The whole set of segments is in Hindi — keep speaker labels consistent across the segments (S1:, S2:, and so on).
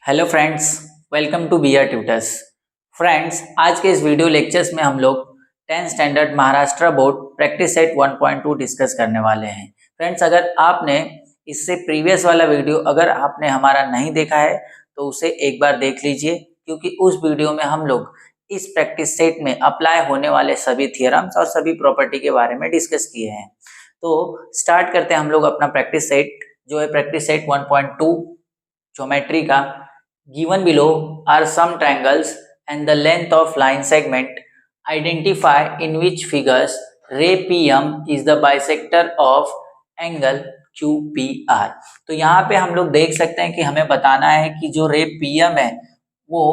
S1: Hello friends, welcome to B R tutors. Friends, आज के इस वीडियो लेक्चर्स में हम लोग 10th standard Maharashtra board practice set 1.2 discuss करने वाले हैं। फ्रेंड्स, अगर आपने इससे प्रीवियस वाला वीडियो अगर आपने हमारा नहीं देखा है तो उसे एक बार देख लीजिए, क्योंकि उस वीडियो में हम लोग इस प्रैक्टिस सेट में अप्लाई होने वाले सभी थियरम्स और सभी प्रॉपर्टी के बारे में डिस्कस किए हैं। तो स्टार्ट करते हैं हम लोग अपना प्रैक्टिस सेट, जो है प्रैक्टिस सेट 1.2 ज्योमेट्री का। Given below are some triangles and the length of line segment. Identify in which figures ray PM is the bisector of angle QPR। तो यहाँ पे हम लोग देख सकते हैं कि हमें बताना है कि जो रे PM है वो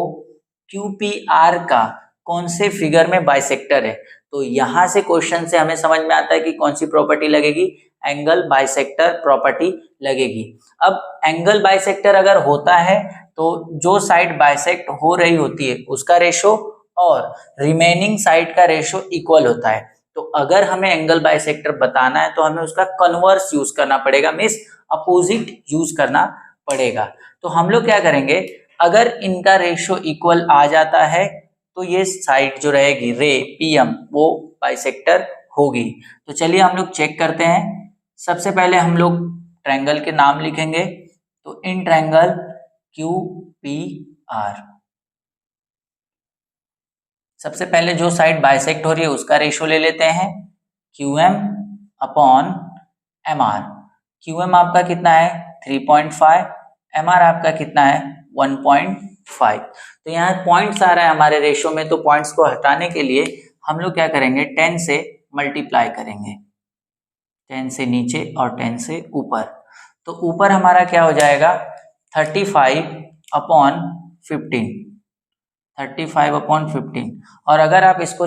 S1: QPR का कौन से फिगर में बाइसेक्टर है। तो यहाँ से क्वेश्चन से हमें समझ में आता है कि कौन सी प्रॉपर्टी लगेगी, एंगल बाइसेक्टर प्रॉपर्टी लगेगी। अब एंगल बाइसेक्टर अगर होता है तो जो साइड बाइसेक्ट हो रही होती है उसका रेशो और रिमेनिंग साइड का रेशो इक्वल होता है। तो अगर हमें एंगल बाइसेक्टर बताना है तो हमें उसका कन्वर्स यूज करना पड़ेगा, मींस अपोजिट यूज करना पड़ेगा। तो हम लोग क्या करेंगे, अगर इनका रेशो इक्वल आ जाता है तो ये साइड जो रहेगी रे पीएम वो बाइसेक्टर होगी। तो चलिए हम लोग चेक करते हैं। सबसे पहले हम लोग ट्रायंगल के नाम लिखेंगे। तो इन ट्रायंगल QPR, सबसे पहले जो साइड बाइसेक्ट हो रही है उसका रेशो ले लेते हैं QM अपॉन MR। QM आपका कितना है 3.5, MR आपका कितना है 1.5। तो यहाँ पॉइंट्स आ रहा है हमारे रेशो में, तो पॉइंट्स को हटाने के लिए हम लोग क्या करेंगे, 10 से मल्टीप्लाई करेंगे, 10 से नीचे और 10 से ऊपर। तो ऊपर हमारा क्या हो जाएगा 35 अपॉन 15, 35 अपॉन 15। और अगर आप इसको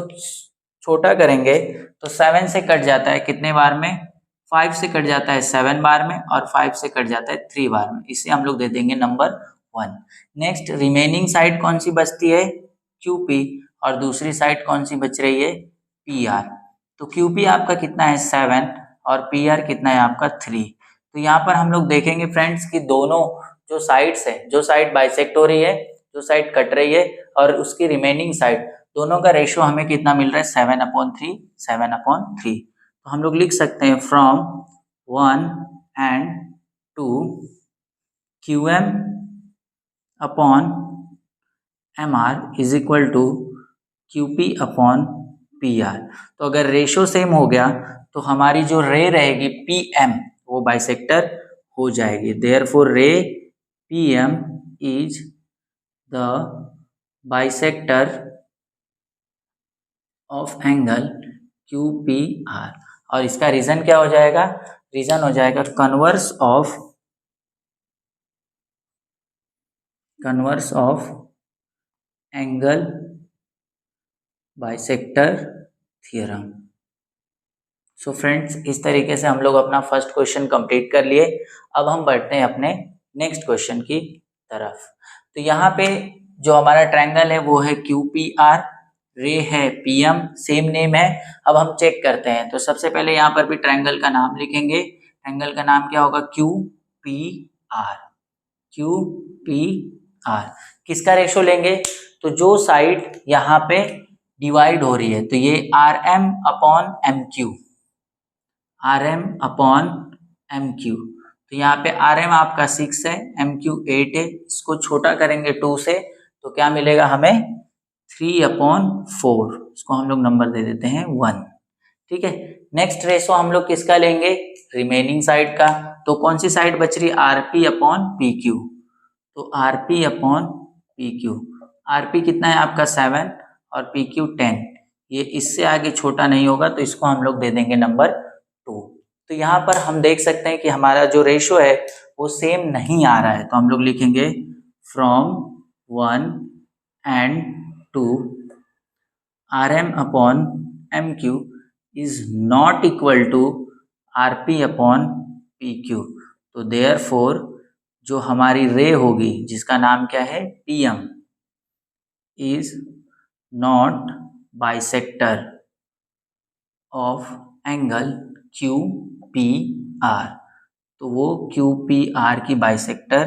S1: छोटा करेंगे तो 7 से कट जाता है कितने बार में, 5 से कट जाता है 7 बार में, और 5 से कट जाता है 3 बार में। इसे हम लोग दे देंगे नंबर 1। नेक्स्ट रिमेनिंग साइड कौन सी बचती है QP, और दूसरी साइड कौन सी बच रही है PR। तो QP आपका कितना है 7 और PR कितना है आपका 3। तो यहाँ पर हम लोग देखेंगे फ्रेंड्स कि दोनों जो साइड्स है, जो साइड बाइसेक्ट हो रही है, जो साइड कट रही है, और उसकी रिमेनिंग साइड, दोनों का रेशियो हमें कितना मिल रहा है 7/3, 7/3। तो हम लोग लिख सकते हैं from 1 and 2 QM upon MR is equal to QP upon PR। तो अगर रेशियो सेम हो गया तो हमारी जो रे रहेगी PM वो बाइसेक्टर हो जाएगी। देयरफॉर रे PM is the bisector of angle QPR। और इसका रीजन क्या हो जाएगा, रीजन हो जाएगा converse of angle bisector theorem. So friends, इस तरीके से हम लोग अपना फर्स्ट क्वेश्चन कंप्लीट कर लिए। अब हम बढ़ते हैं अपने नेक्स्ट क्वेश्चन की तरफ। तो यहाँ पे जो हमारा ट्रायंगल है वो है QPR, रे है PM, सेम नेम है। अब हम चेक करते हैं। तो सबसे पहले यहाँ पर भी ट्रायंगल का नाम लिखेंगे। ट्रायंगल का नाम क्या होगा QPR। QPR किसका रेशो लेंगे, तो जो साइड यहाँ पे डिवाइड हो रही है तो ये RM upon MQ, RM upon MQ। तो यहाँ पे RM आपका 6 है, MQ 8 है। इसको छोटा करेंगे 2 से तो क्या मिलेगा हमें 3/4। इसको हम लोग नंबर दे देते हैं 1। ठीक है। नेक्स्ट रेशो हम लोग किसका लेंगे, रिमेनिंग साइड का। तो कौन सी साइड बच रही, RP अपॉन PQ। तो RP अपॉन PQ, RP कितना है आपका 7 और PQ 10। ये इससे आगे छोटा नहीं होगा तो इसको हम लोग दे देंगे नंबर 2। तो यहाँ पर हम देख सकते हैं कि हमारा जो रेशो है वो सेम नहीं आ रहा है। तो हम लोग लिखेंगे from 1 and 2 RM upon MQ is not equal to RP upon PQ। तो देयरफॉर जो हमारी रे होगी जिसका नाम क्या है PM is not bisector of angle QPR। तो वो QPR की बाइसेक्टर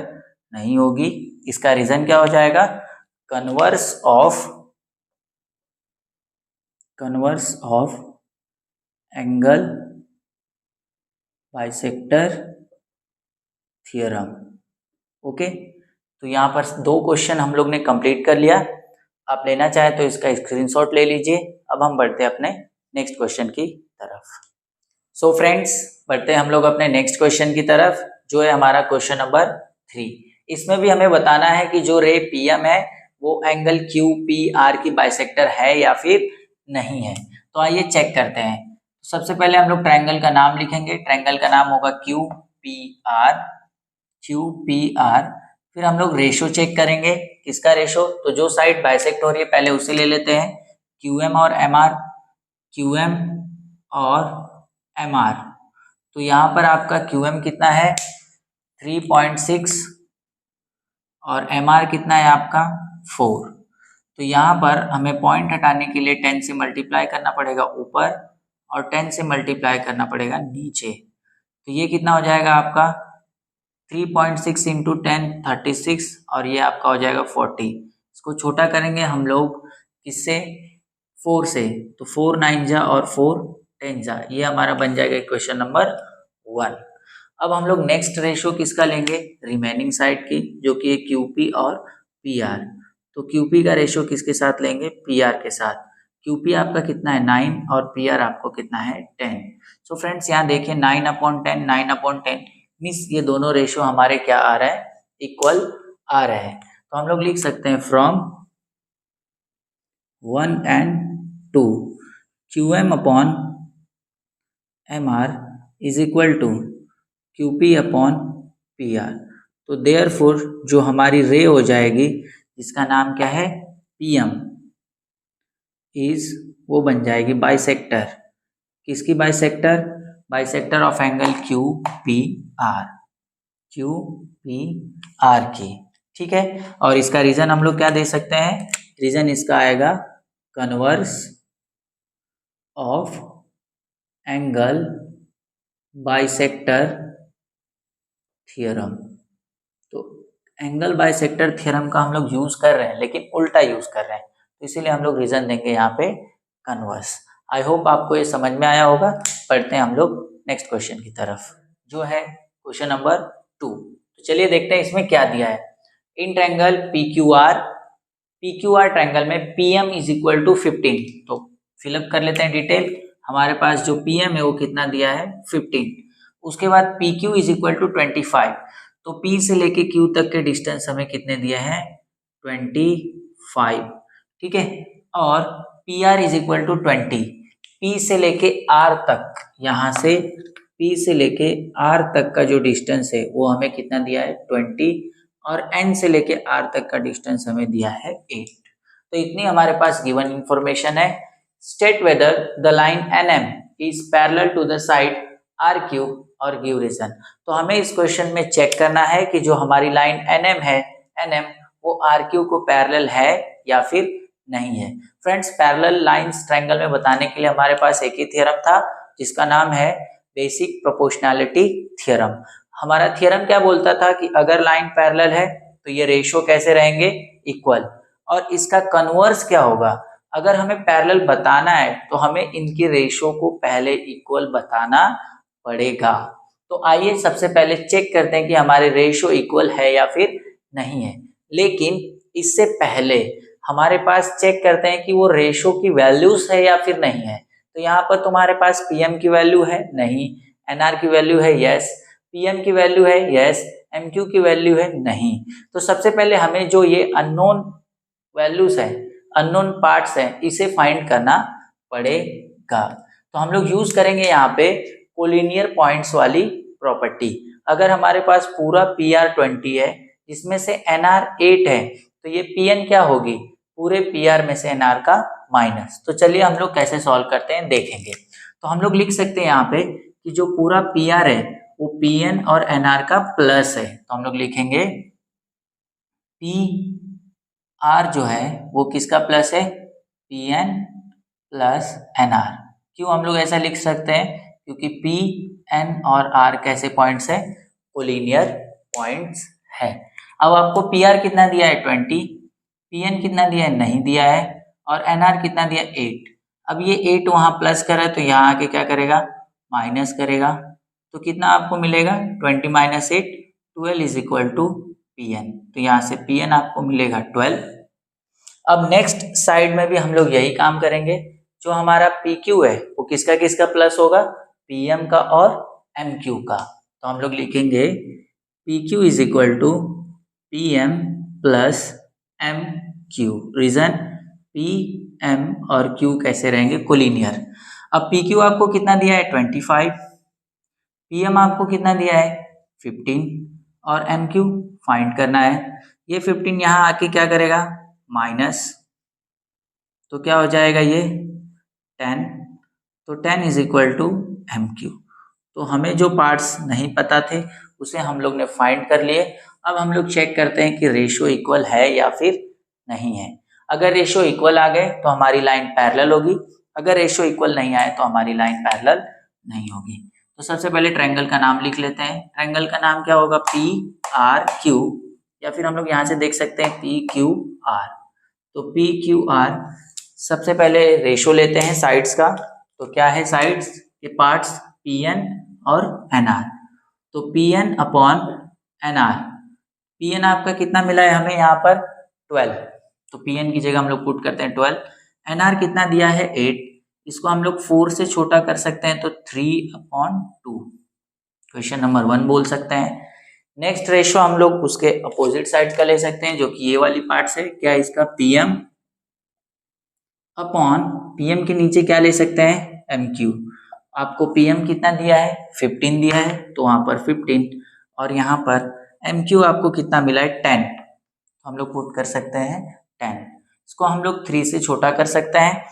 S1: नहीं होगी। इसका रीजन क्या हो जाएगा, converse of angle bisector theorem. Okay, तो यहाँ पर 2 क्वेश्चन हम लोग ने कंप्लीट कर लिया। आप लेना चाहे तो इसका स्क्रीनशॉट ले लीजिए। अब हम बढ़ते हैं अपने नेक्स्ट क्वेश्चन की तरफ। सो फ्रेंड्स, बढ़ते हैं हम लोग अपने नेक्स्ट क्वेश्चन की तरफ, जो है हमारा क्वेश्चन नंबर 3। इसमें भी हमें बताना है कि जो रे पीएम है वो एंगल क्यू पी आर की बाइसेक्टर है या फिर नहीं है। तो आइए चेक करते हैं। सबसे पहले हम लोग ट्रायंगल का नाम लिखेंगे। ट्रायंगल का नाम होगा क्यू पी आर। फिर हम लोग रेशो चेक करेंगे। किसका रेशो, तो जो साइड बाइसेक्ट हो रही है पहले उसे ले लेते हैं, क्यूएम और एम आर। तो यहाँ पर आपका क्यूएम कितना है 3.6 और एम आर कितना है आपका 4। तो यहाँ पर हमें पॉइंट हटाने के लिए 10 से मल्टीप्लाई करना पड़ेगा ऊपर और 10 से मल्टीप्लाई करना पड़ेगा नीचे। तो ये कितना हो जाएगा आपका 3.6 इंटू 10 36 और ये आपका हो जाएगा 40। इसको छोटा करेंगे हम लोग किससे, 4 से, तो 4 9 जा और 4 10 जा, ये हमारा बन जाएगा क्वेश्चन नंबर 1। अब हम लोग नेक्स्ट रेशो किसका लेंगे, रिमेनिंग साइड की, जो कि है क्यूपी और पीआर। तो क्यूपी का रेशो किसके साथ लेंगे, पीआर के साथ। क्यूपी आपका कितना है 9 और पीआर आपको कितना है 10। सो फ्रेंड्स यहाँ देखिए 9/10 9/10 मीन्स ये दोनों रेशो हमारे क्या आ रहा है, इक्वल आ रहे हैं। तो हम लोग लिख सकते हैं from 1 and 2 QM upon MR is equal to QP upon PR। तो देयरफॉर जो हमारी रे हो जाएगी जिसका नाम क्या है PM इज, वो बन जाएगी बाइसेक्टर। किसकी bisector, bisector of angle QPR की। ठीक है, और इसका रीजन हम लोग क्या दे सकते हैं, रीजन इसका आएगा converse of angle bisector theorem. तो एंगल बाइसेक्टर थ्योरम का हम लोग यूज कर रहे हैं लेकिन उल्टा यूज कर रहे हैं, तो इसीलिए हम लोग रीजन देंगे यहाँ पे कन्वर्स। आई होप आपको ये समझ में आया होगा। पढ़ते हैं हम लोग नेक्स्ट क्वेश्चन की तरफ, जो है क्वेश्चन नंबर 2। तो चलिए देखते हैं इसमें क्या दिया है। इन ट्रायंगल PQR ट्रायंगल में PM इज इक्वल टू 15। तो फिलअप कर लेते हैं डिटेल। हमारे पास जो PM है वो कितना दिया है 15। उसके बाद PQ इज इक्वल टू 25। तो P से लेके Q तक के डिस्टेंस हमें कितने दिए हैं 25। ठीक है, और PR is equal to 20। P से लेके R तक, यहाँ से P से लेके R तक का जो डिस्टेंस है वो हमें कितना दिया है 20 और N से लेके R तक का डिस्टेंस हमें दिया है 8। तो इतनी हमारे पास गिवन इंफॉर्मेशन है। State whether the line NM is parallel to the side RQ और गिव रीजन। तो हमें इस क्वेश्चन में चेक करना है कि जो हमारी लाइन NM वो RQ को पैरेलल है या फिर नहीं है। फ्रेंड्स, पैरेलल लाइंस ट्रायंगल में बताने के लिए हमारे पास एक ही थ्योरम था जिसका नाम है बेसिक प्रोपोर्शनैलिटी थ्योरम। हमारा थ्योरम क्या बोलता था कि अगर लाइन पैरेलल है तो ये रेशो कैसे रहेंगे, इक्वल। और इसका कन्वर्स क्या होगा, अगर हमें पैरेलल बताना है तो हमें इनकी रेशो को पहले इक्वल बताना पड़ेगा। तो आइए सबसे पहले चेक करते हैं कि हमारे रेशो इक्वल है या फिर नहीं है। लेकिन इससे पहले हमारे पास चेक करते हैं कि वो रेशो की वैल्यूज है या फिर नहीं है। तो यहाँ पर तुम्हारे पास PM की वैल्यू है नहीं, NR की वैल्यू है यस, PM की वैल्यू है यस, MQ की वैल्यू है नहीं। तो सबसे पहले हमें जो ये अननोन वैल्यूज है, अननोन पार्ट्स है, इसे फाइंड करना पड़ेगा। तो हम लोग यूज करेंगे यहाँ पे कोलिनियर पॉइंट्स वाली प्रॉपर्टी। अगर हमारे पास पूरा PR 20 है जिसमें से NR 8 है तो ये PN क्या होगी, पूरे PR में से NR का माइनस। तो चलिए हम लोग कैसे सॉल्व करते हैं देखेंगे। तो हम लोग लिख सकते हैं यहाँ पे कि जो पूरा PR है वो PN और NR का प्लस है। तो हम लोग लिखेंगे PR जो है वो किसका प्लस है, PN प्लस NR। क्यों हम लोग ऐसा लिख सकते हैं, क्योंकि PN और R कैसे पॉइंट्स है, कोलिनियर पॉइंट्स है। अब आपको पी आर कितना दिया है 20, पी एन कितना दिया है नहीं दिया है, और एन आर कितना दिया 8। अब ये 8 वहाँ प्लस करा तो यहाँ आके क्या करेगा माइनस करेगा, तो कितना आपको मिलेगा 20 minus 8 12 is equal to P N. तो यहाँ से पी एन आपको मिलेगा 12। अब नेक्स्ट साइड में भी हम लोग यही काम करेंगे। जो हमारा पी क्यू है वो किसका किसका प्लस होगा, पी एम का और एम क्यू का। तो हम लोग लिखेंगे P Q is equal to P M plus M Q. Reason P M और क्यू कैसे रहेंगे कोलिनियर। अब पी क्यू आपको कितना दिया है 25, पी एम आपको कितना दिया है 15 और एम क्यू फाइंड करना है। ये 15 यहाँ आके क्या करेगा माइनस, तो क्या हो जाएगा ये 10, तो 10 is equal to M Q. तो हमें जो पार्ट्स नहीं पता थे उसे हम लोग ने फाइंड कर लिए। अब हम लोग चेक करते हैं कि रेशियो इक्वल है या फिर नहीं है। अगर रेशियो इक्वल आ गए तो हमारी लाइन पैरेलल होगी, अगर रेशियो इक्वल नहीं आए तो हमारी लाइन पैरेलल नहीं होगी। तो सबसे पहले ट्रायंगल का नाम लिख लेते हैं। ट्रायंगल का नाम क्या होगा पी आर क्यू, या फिर हम लोग यहाँ से देख सकते हैं पी क्यू आर। तो पी क्यू आर सबसे पहले रेशियो लेते हैं साइड्स का। तो क्या है साइड्स के पार्ट्स पी एन और एन आर। तो P N upon N R, P N आपका कितना मिला है हमें यहाँ पर 12, तो पी एन की जगह हम लोग पुट करते हैं 12। एन आर कितना दिया है 8, इसको हम लोग 4 से छोटा कर सकते हैं तो 3/2, क्वेश्चन नंबर 1 बोल सकते हैं। नेक्स्ट रेशियो हम लोग उसके अपोजिट साइड का ले सकते हैं जो कि ये वाली पार्ट है। क्या इसका P M upon P M के नीचे क्या ले सकते हैं एम क्यू। आपको पी एम कितना दिया है 15 दिया है तो वहां पर 15, और यहाँ पर एम क्यू आपको कितना मिला है 10, तो हम लोग पुट कर सकते हैं 10। इसको हम लोग 3 से छोटा कर सकते हैं,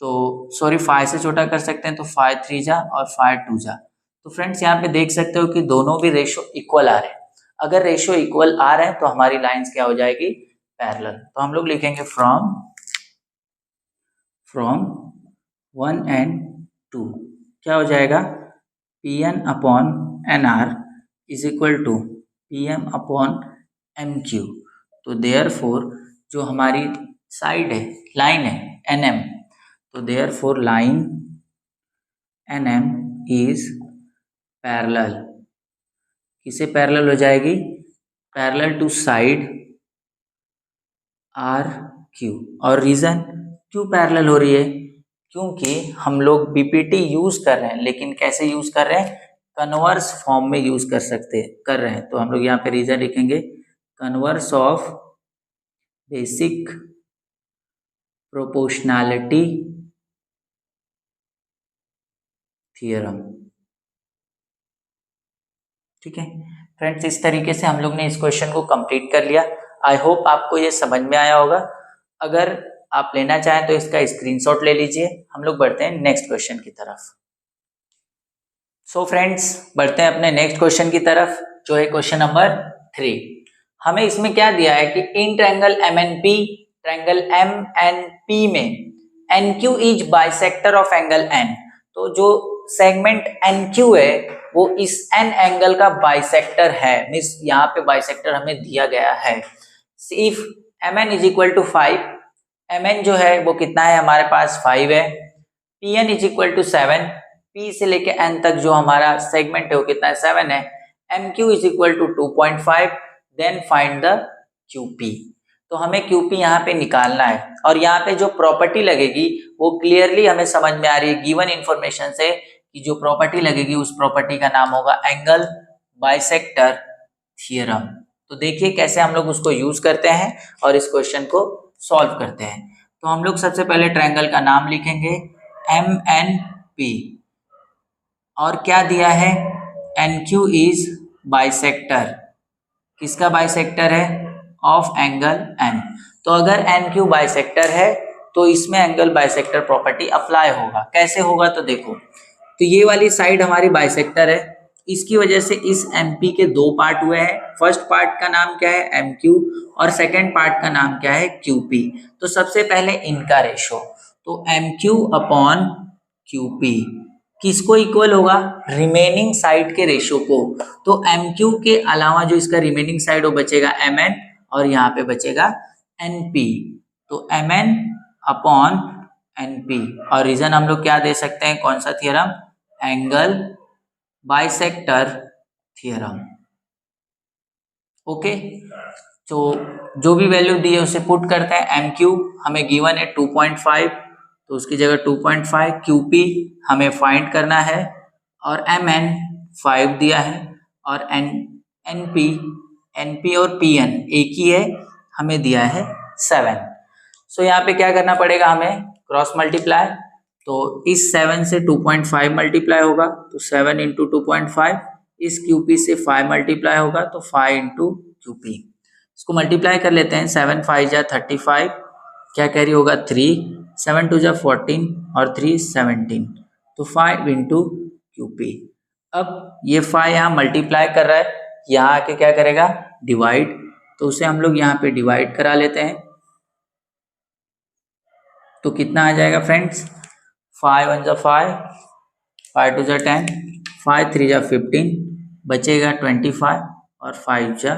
S1: तो सॉरी 5 से छोटा कर सकते हैं, तो 5 3 जा और 5 2 जा। तो फ्रेंड्स यहाँ पे देख सकते हो कि दोनों भी रेशियो इक्वल आ रहे हैं। अगर रेशियो इक्वल आ रहे हैं तो हमारी लाइंस क्या हो जाएगी पैरेलल। तो हम लोग लिखेंगे फ्रॉम 1 and 2 क्या हो जाएगा P N upon N R is equal to P M upon M Q. तो देयरफॉर जो हमारी साइड है लाइन है एन एम, तो therefore line N M is parallel. किसे पैरेलल हो जाएगी parallel to side R Q. और रीजन क्यों पैरेलल हो रही है, क्योंकि हम लोग बीपीटी यूज कर रहे हैं, लेकिन कैसे यूज कर रहे हैं कन्वर्स फॉर्म में यूज कर रहे हैं। तो हम लोग यहाँ पे रीजन लिखेंगे converse of basic proportionality theorem. ठीक है फ्रेंड्स, इस तरीके से हम लोग ने इस क्वेश्चन को कंप्लीट कर लिया। आई होप आपको ये समझ में आया होगा। अगर आप लेना चाहें तो इसका स्क्रीनशॉट ले लीजिए। हम लोग बढ़ते हैं नेक्स्ट क्वेश्चन की तरफ। सो फ्रेंड्स बढ़ते हैं अपने नेक्स्ट क्वेश्चन की तरफ जो है क्वेश्चन नंबर 3। हमें इसमें क्या दिया है कि in triangle M N P, triangle M N P में N Q is bisector of angle N. तो जो सेगमेंट एन क्यू है वो इस एन एंगल का बाइसेक्टर है, मीन्स यहाँ पे बाइसेक्टर हमें दिया गया है। If M N is equal to 5, M N जो है वो कितना है हमारे पास 5 है, P N is equal to 7, P से लेके एन तक जो हमारा सेगमेंट है वो कितना है 7 है, M Q is equal to 2.5, then find the Q P. तो हमें क्यू पी यहाँ पे निकालना है, और यहाँ पे जो प्रॉपर्टी लगेगी वो क्लियरली हमें समझ में आ रही है गिवन इंफॉर्मेशन से कि जो प्रॉपर्टी लगेगी उस प्रॉपर्टी का नाम होगा एंगल बाइसेक्टर थ्योरम। तो देखिए कैसे हम लोग उसको यूज करते हैं और इस क्वेश्चन को सॉल्व करते हैं। तो हम लोग सबसे पहले ट्रायंगल का नाम लिखेंगे एम एन पी, और क्या दिया है एन क्यू इज बाइसेक्टर। किसका बाइसेक्टर है ऑफ एंगल एन। तो अगर एन क्यू बाइसेक्टर है तो इसमें एंगल बाइसेक्टर प्रॉपर्टी अप्लाई होगा। कैसे होगा तो देखो, तो ये वाली साइड हमारी बाइसेक्टर है, इसकी वजह से इस एमपी के 2 पार्ट हुए हैं। फर्स्ट पार्ट का नाम क्या है एम क्यू और सेकेंड पार्ट का नाम क्या है क्यू पी। तो सबसे पहले इनका रेशो, तो M Q upon Q P किसको इक्वल होगा? रिमेनिंग साइड के रेशियो को। तो MQ के अलावा जो इसका रिमेनिंग साइड वो बचेगा MN और यहाँ पे बचेगा NP। तो MN अपॉन NP। और रीजन हम लोग क्या दे सकते हैं? कौन सा theorem? Angle bisector theorem. Okay, तो जो भी वैल्यू दी है उसे पुट करते हैं। MQ हमें गिवन है 2.5, तो उसकी जगह 2.5। QP हमें फाइंड करना है और MN 5 दिया है और NP और PN एक ही है, हमें दिया है 7। सो यहाँ पे क्या करना पड़ेगा? हमें क्रॉस मल्टीप्लाई। तो इस 7 से 2.5 मल्टीप्लाई होगा तो 7 इंटू 2.5, इस QP से 5 मल्टीप्लाई होगा तो 5 इंटू QP। इसको मल्टीप्लाई कर लेते हैं। 7 5 जा 35, क्या कैरी होगा? 3, 7 2 जा 14 और 3 17, तो 5 इंटू QP। अब ये 5 यहाँ मल्टीप्लाई कर रहा है, यहाँ आके क्या करेगा? डिवाइड। तो उसे हम लोग यहाँ पे डिवाइड करा लेते हैं। तो कितना आ जाएगा फ्रेंड्स? 5 1 जा 5, 5 2 जा 10, 5 3 जा 15, बचेगा 25 और 5 जा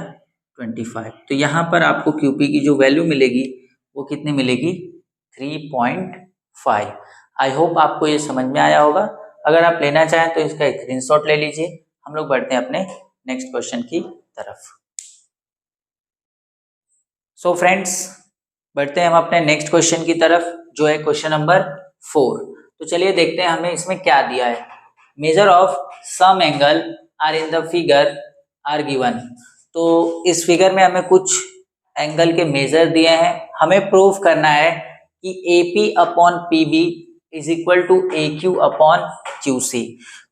S1: 25। तो यहाँ पर आपको QP की जो वैल्यू मिलेगी वो कितनी मिलेगी? 3.5। आई होप आपको ये समझ में आया होगा। अगर आप लेना चाहें तो इसका एक स्क्रीनशॉट ले लीजिए। हम लोग बढ़ते हैं अपने नेक्स्ट क्वेश्चन की तरफ। सो फ्रेंड्स, बढ़ते हैं हम अपने नेक्स्ट क्वेश्चन की तरफ, जो है क्वेश्चन नंबर 4। तो चलिए देखते हैं हमें इसमें क्या दिया है। Measure of some angle are in the figure are given. तो इस फिगर में हमें कुछ एंगल के मेजर दिए हैं। हमें प्रूफ करना है कि AP upon PB is equal to AQ upon QC।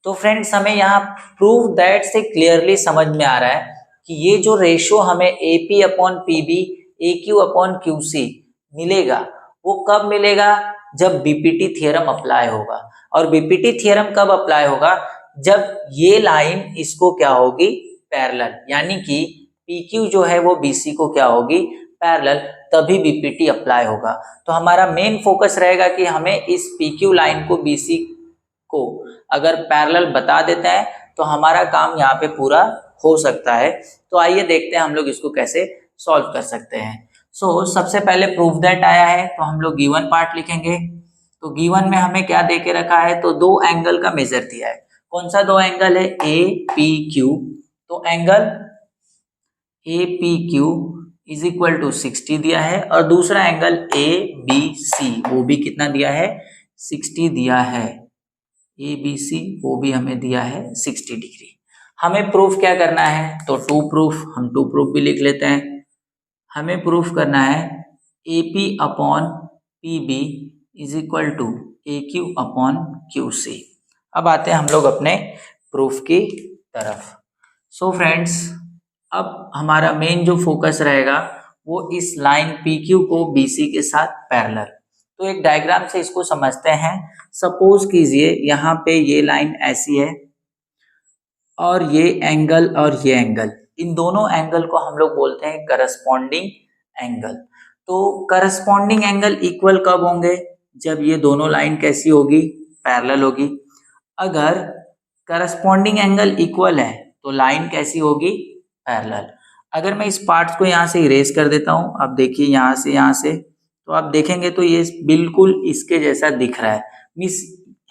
S1: तो फ्रेंड्स, हमें यहाँ प्रूफ दैट से क्लियरली समझ में आ रहा है कि ये जो रेशो हमें AP upon PB AQ upon QC मिलेगा, वो कब मिलेगा? जब BPT थियरम अप्लाई होगा। और BPT थियरम कब अप्लाई होगा? जब ये लाइन इसको क्या होगी? पैरेलल, यानी कि PQ जो है वो BC को क्या होगी? पैरेलल, तभी BPT अप्लाई होगा। तो हमारा मेन फोकस रहेगा कि हमें इस PQ लाइन को BC को अगर पैरेलल बता देते हैं तो हमारा काम यहाँ पे पूरा हो सकता है। तो आइए देखते हैं हम लोग इसको कैसे सॉल्व कर सकते हैं। सबसे पहले प्रूफ दैट आया है, तो हम लोग गिवन पार्ट लिखेंगे। तो गिवन में हमें क्या दे के रखा है? तो दो एंगल का मेजर दिया है। कौन सा दो एंगल है? APQ। तो angle APQ is equal to 60 दिया है और दूसरा एंगल ABC, वो भी कितना दिया है? 60 दिया है। ABC वो भी हमें दिया है 60 डिग्री। हमें प्रूफ क्या करना है? तो टू प्रूफ भी लिख लेते हैं। हमें प्रूफ करना है AP upon PB is equal to AQ upon QC। अब आते हैं हम लोग अपने प्रूफ की तरफ। सो फ्रेंड्स, अब हमारा मेन जो फोकस रहेगा वो इस लाइन PQ को BC के साथ पैरेलल। तो एक डायग्राम से इसको समझते हैं। सपोज कीजिए यहाँ पे ये लाइन ऐसी है और ये एंगल और ये एंगल, इन दोनों एंगल को हम लोग बोलते हैं करस्पॉन्डिंग एंगल। तो करस्पॉन्डिंग एंगल इक्वल कब होंगे? जब ये दोनों लाइन कैसी होगी? पैरेलल होगी। अगर करस्पॉन्डिंग एंगल इक्वल है तो लाइन कैसी होगी? पैरेलल। अगर मैं इस पार्ट को यहाँ से इरेज कर देता हूँ, अब देखिए यहाँ से, तो आप देखेंगे तो ये बिल्कुल इसके जैसा दिख रहा है। मीन्स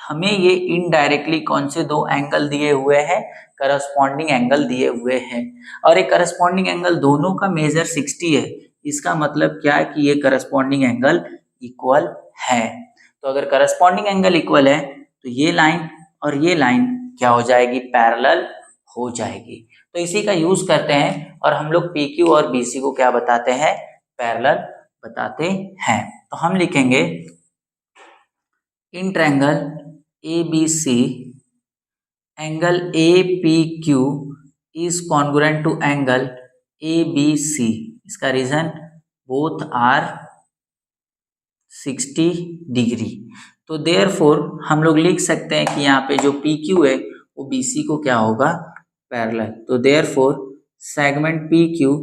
S1: हमें ये इनडायरेक्टली कौन से दो एंगल दिए हुए हैं? करस्पॉन्डिंग एंगल दिए हुए हैं। और एक करस्पॉन्डिंग एंगल दोनों का मेजर 60 है। इसका मतलब क्या है? कि ये करस्पॉन्डिंग एंगल इक्वल है। तो अगर करस्पॉन्डिंग एंगल इक्वल है तो ये लाइन और ये लाइन क्या हो जाएगी? पैरेलल हो जाएगी। तो इसी का यूज करते हैं और हम लोग PQ और BC को क्या बताते हैं? पैरेलल बताते हैं। तो हम लिखेंगे in triangle ABC angle APQ is congruent to angle ABC। इसका रीजन बोथ आर 60 डिग्री। तो देयरफॉर हम लोग लिख सकते हैं कि यहाँ पे जो PQ है वो BC को क्या होगा? पैरेलल। तो देयरफॉर सेगमेंट PQ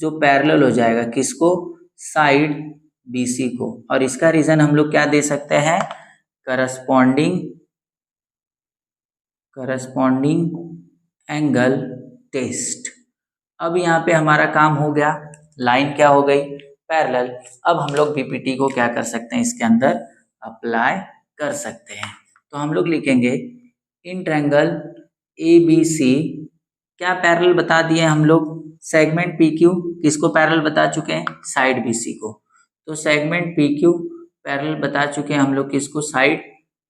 S1: जो पैरेलल हो जाएगा किसको? साइड BC को। और इसका रीजन हम लोग क्या दे सकते हैं? Corresponding corresponding angle test. अब यहाँ पे हमारा काम हो गया, लाइन क्या हो गई, पैरेलल। अब हम लोग बीपीटी को क्या कर सकते हैं, इसके अंदर अप्लाई कर सकते हैं। तो हम लोग लिखेंगे इन ट्रायंगल ABC क्या पैरेलल बता दिए हम लोग, सेगमेंट PQ किसको पैरेलल बता चुके हैं, साइड BC को। तो सेगमेंट PQ पैरेलल बता चुके हैं हम लोग किसको, साइड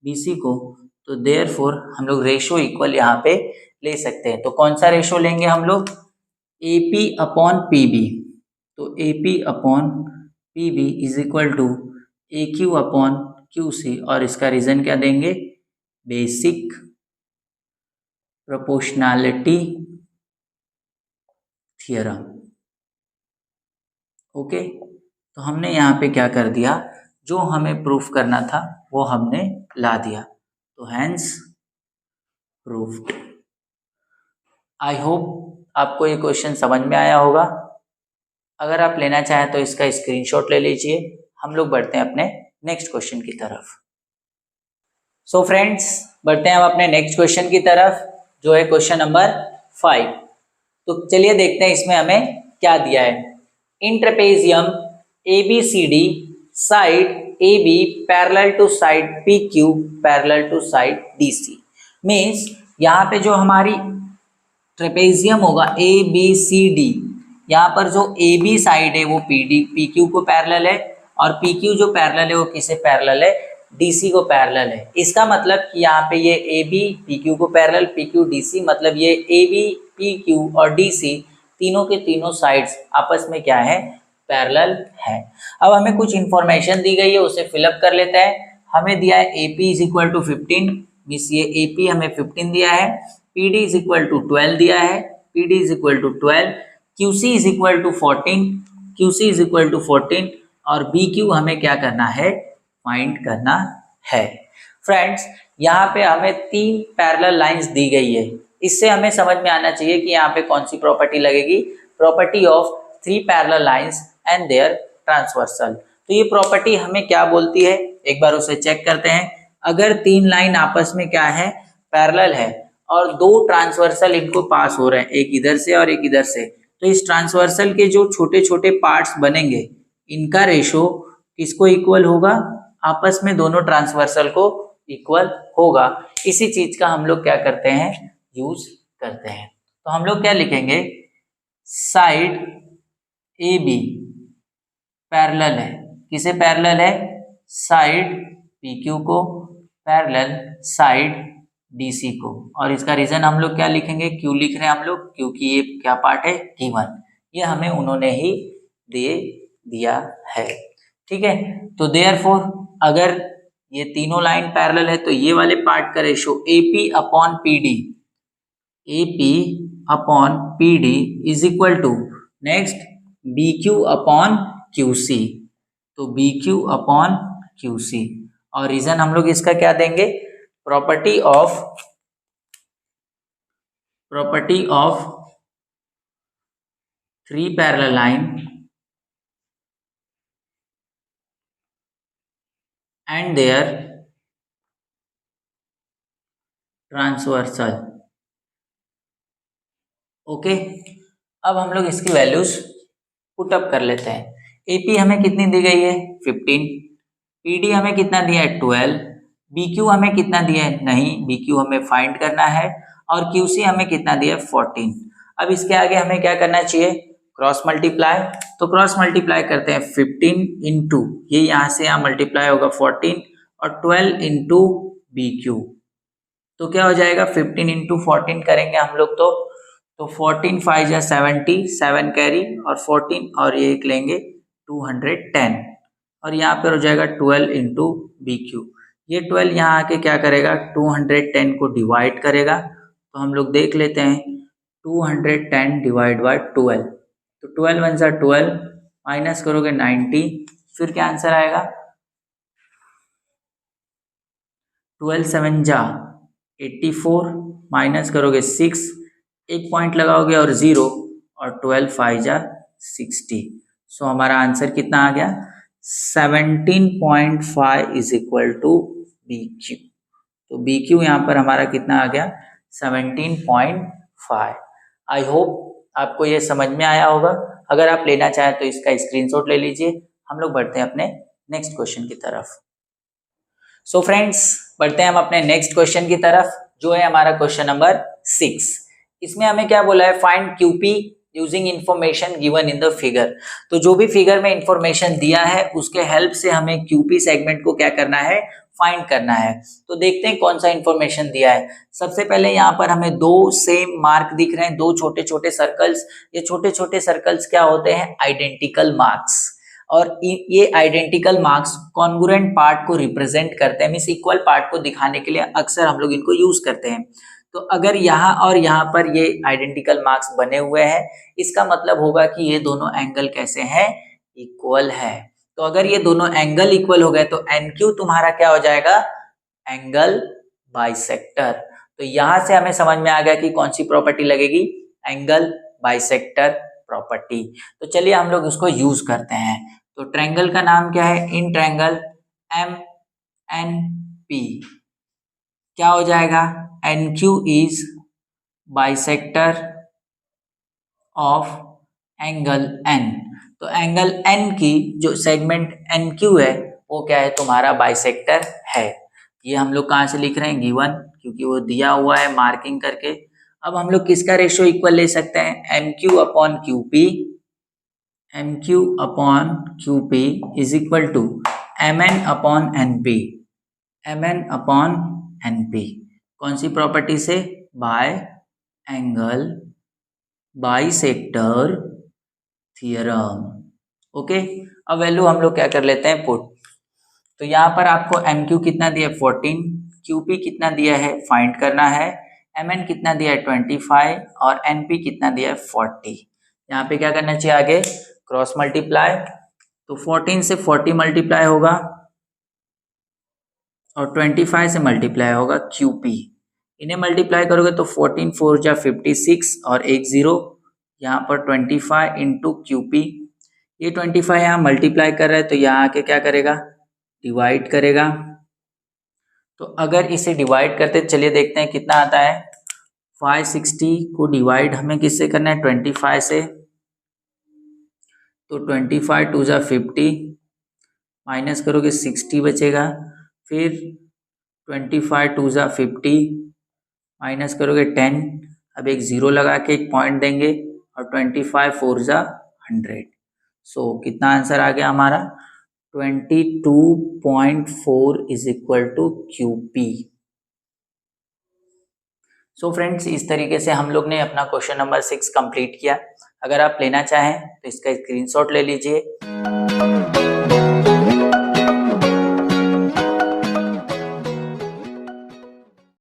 S1: BC को। तो देयरफॉर हम लोग रेशो इक्वल यहाँ पे ले सकते हैं। तो कौन सा रेशो लेंगे हम लोग, AP अपॉन PB। तो AP upon PB is equal to AQ upon QC, और इसका रीजन क्या देंगे, बेसिक प्रोपोर्शनैलिटी थ्योरम। ओके, तो हमने यहाँ पे क्या कर दिया, जो हमें प्रूफ करना था वो हमने ला दिया। तो हैंस प्रूफ्ड। आई होप आपको ये क्वेश्चन समझ में आया होगा। अगर आप लेना चाहें तो इसका स्क्रीनशॉट ले लीजिए। हम लोग बढ़ते हैं अपने नेक्स्ट क्वेश्चन की तरफ। सो फ्रेंड्स, बढ़ते हैं हम अपने नेक्स्ट क्वेश्चन की तरफ, जो है क्वेश्चन नंबर 5। तो चलिए देखते हैं इसमें हमें क्या दिया है। In trapezium ABCD side AB parallel to side PQ parallel to side DC। Means यहाँ पे जो हमारी ट्रेपेजियम होगा ABCD, यहाँ पर जो AB साइड है वो PQ को पैरेलल है, और PQ जो पैरेलल है वो किसे पैरेलल है, DC को पैरेलल है। इसका मतलब कि यहाँ पे ये AB PQ को पैरेलल, PQ DC, मतलब ये AB PQ और DC तीनों के तीनों साइड्स आपस में क्या है, पैरेलल है। अब हमें कुछ इंफॉर्मेशन दी गई है, उसे फिलअप कर लेते हैं। हमें दिया है AP is equal to 15, means ये AP हमें 15 दिया है, PD इज इक्वल टू 12 दिया है, PD is equal to 12, QC is equal to 14, QC is equal to 14, और BQ हमें क्या करना है, फाइंड करना है। फ्रेंड्स, यहाँ पे हमें 3 पैरेलल लाइंस दी गई है। इससे हमें समझ में आना चाहिए कि यहाँ पे कौन सी प्रॉपर्टी लगेगी, property of 3 parallel lines and their transversal. तो ये प्रॉपर्टी हमें क्या बोलती है, एक बार उसे चेक करते हैं। अगर 3 लाइन आपस में क्या है, पैरेलल है, और 2 ट्रांसवर्सल इनको पास हो रहे हैं, एक इधर से और एक इधर से, तो इस ट्रांसवर्सल के जो छोटे छोटे पार्ट्स बनेंगे, इनका रेशो किसको इक्वल होगा, आपस में दोनों ट्रांसवर्सल को इक्वल होगा। इसी चीज का हम लोग क्या करते हैं, यूज करते हैं। तो हम लोग क्या लिखेंगे, साइड AB पैरेलल है, किसे पैरेलल है, साइड PQ को, पैरेलल साइड DC को, और इसका रीजन हम लोग क्या लिखेंगे, क्यों लिख रहे हैं हम लोग, क्योंकि ये क्या पार्ट है, गिवन, ये हमें उन्होंने ही दे दिया है। ठीक है, तो देयरफॉर अगर ये तीनों लाइन पैरेलल है तो ये वाले पार्ट का ratio AP upon PD, AP upon PD is equal to next BQ upon QC, तो BQ अपॉन QC, और रीजन हम लोग इसका क्या देंगे, property of 3 parallel line and their transversal. Okay, अब हम लोग इसकी वैल्यूज पुट अप कर लेते हैं। AP हमें कितनी दी गई है, 15, PD हमें कितना दिया है, 12, BQ हमें कितना दिया है, नहीं, BQ हमें फाइंड करना है, और QC हमें कितना दिया है, 14। अब इसके आगे हमें क्या करना चाहिए, क्रॉस मल्टीप्लाई। तो क्रॉस मल्टीप्लाई करते हैं, 15 इंटू ये यहाँ से यहाँ मल्टीप्लाई होगा 14, और 12 इंटू BQ, तो क्या हो जाएगा, 15 इंटू 14 करेंगे हम लोग, तो 14 5 या 70, 7 कैरी और 14, और ये एक लेंगे 210, और यहाँ पर हो जाएगा 12 इंटू BQ। ये 12 यहाँ आके क्या करेगा, 210 को डिवाइड करेगा। तो हम लोग देख लेते हैं, 210 डिवाइड बाय 12, तो 12 वन सा 12, माइनस करोगे 90, फिर क्या आंसर आएगा, 12 7 जा 84, माइनस करोगे 6, एक पॉइंट लगाओगे और 0, और 12 5 जा 60। सो हमारा आंसर कितना आ गया, 17.5 इज इक्वल टू BQ। तो BQ यहाँ पर हमारा कितना आ गया, 17.5। आई होप आपको ये समझ में आया होगा। अगर आप लेना चाहें तो इसका स्क्रीनशॉट ले लीजिए। हम लोग बढ़ते हैं अपने नेक्स्ट क्वेश्चन की तरफ। सो फ्रेंड्स, बढ़ते हैं हम अपने नेक्स्ट क्वेश्चन की तरफ, जो है हमारा क्वेश्चन नंबर 6। इसमें हमें क्या बोला है, find QP using information given in the figure. तो जो भी फिगर में इंफॉर्मेशन दिया है उसके हेल्प से हमें क्यूपी सेगमेंट को क्या करना है, फाइंड करना है। तो देखते हैं कौन सा इंफॉर्मेशन दिया है। सबसे पहले यहाँ पर हमें दो सेम मार्क दिख रहे हैं, दो छोटे छोटे सर्कल्स। ये छोटे छोटे सर्कल्स क्या होते हैं, आइडेंटिकल मार्क्स। और ये आइडेंटिकल मार्क्स कॉन्ग्रुएंट पार्ट को रिप्रेजेंट करते हैं, मींस इक्वल पार्ट को दिखाने के लिए अक्सर हम लोग इनको यूज करते हैं। तो अगर यहाँ और यहाँ पर ये आइडेंटिकल मार्क्स बने हुए हैं, इसका मतलब होगा कि ये दोनों एंगल कैसे हैं, इक्वल है। तो अगर ये दोनों एंगल इक्वल हो गए तो NQ तुम्हारा क्या हो जाएगा, एंगल बाइसेक्टर। तो यहां से हमें समझ में आ गया कि कौन सी प्रॉपर्टी लगेगी, एंगल बाइसेक्टर प्रॉपर्टी। तो चलिए हम लोग उसको यूज करते हैं। तो ट्रायंगल का नाम क्या है, इन ट्रायंगल MNP क्या हो जाएगा, NQ is bisector of angle N। तो एंगल N की जो सेगमेंट NQ है वो क्या है, तुम्हारा बाइसेक्टर है। ये हम लोग कहाँ से लिख रहे हैं, गिवन, क्योंकि वो दिया हुआ है मार्किंग करके। अब हम लोग किसका रेशियो इक्वल ले सकते हैं, MQ upon QP। MQ upon QP is equal to MN upon NP। MN upon NP कौन सी प्रॉपर्टी से, by angle bisector theorem. Okay, अब वैल्यू हम लोग क्या कर लेते हैं, पुट। तो यहाँ पर आपको MQ कितना दिया है 14, QP कितना दिया है फाइंड करना है, MN कितना दिया है 25 और NP कितना दिया है 40। यहाँ पे क्या करना चाहिए, आगे क्रॉस मल्टीप्लाई। तो 14 से 40 मल्टीप्लाई होगा और 25 से मल्टीप्लाई होगा QP। इन्हें मल्टीप्लाई करोगे तो 14 4 जा 56 और एक 0, यहाँ पर 25 इंटू QP। ये 25 यहाँ मल्टीप्लाई कर रहा है तो यहाँ आके क्या करेगा, डिवाइड करेगा। तो अगर इसे डिवाइड करते चलिए देखते हैं कितना आता है। 560 को डिवाइड हमें किससे करना है, 25 से। तो 25 2 जा 50, माइनस करोगे 60 बचेगा। फिर 25 2 जा 50, माइनस करोगे 10, अब एक 0 लगा के एक पॉइंट देंगे और 25 4 जा 100। सो कितना आंसर आ गया हमारा, 22.4 is equal to QP। So friends, इस तरीके से हम लोग ने अपना क्वेश्चन नंबर 6 कंप्लीट किया। अगर आप लेना चाहें तो इसका स्क्रीनशॉट ले लीजिए।